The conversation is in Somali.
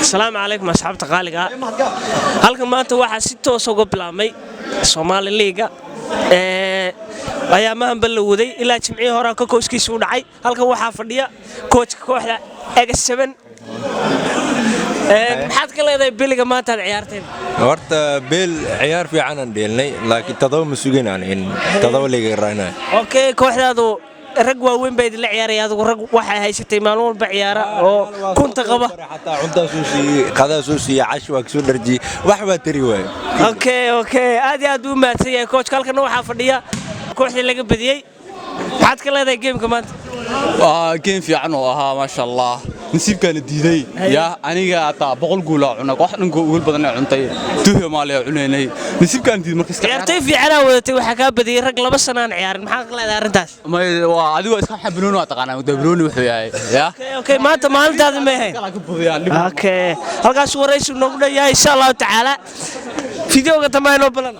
السلام عليكم أصحاب قالقة halkan maanta waxa si toos uga bilaabmay Somali League ayaamahan balowday ilaa jimcii hore ka kooskiisa u dhacay halkan waxa fadhiya coachka kooxda X7 maxaad ka leedahay biliga maanta ciyaarteen horta bil ciyaar fiican aan dheelnay laakiin tadaba ma suginaan in tadaba liga raynaa okay kooxdaadu rag waaweyn bay la ciyaarayaan adigu rag waxa haysatay maalin walba ciyaara oo kunta qaba hatta cunta suusi qada suusi cashwa soo dharji wax ba tiri way okay aad u maadsan coach halkan waxa fadhiya kooxdii laga badiyay maxaad ka leedahay game-ka maanta game fiican oo ahaa ma sha Allah nasiibkana diiday ya aniga ata 100 gool oo cunay wax dhan gool badan cuntay tuuyo maaliya cunaynay nasiibkan diid markii iska ciyaartay fiican wadatay waxa ka badiyay rag laba sanaan ciyaarin maxaa ka leedahay arintaas ma waa adigu iska xabroon waa taqaanaa dabrooni wuxuu yahay ya okay maanta maalintaada ma ahayn okay halkaas waraysi noogu dhayahay insha Allah taala fiidiyoga tamayno balan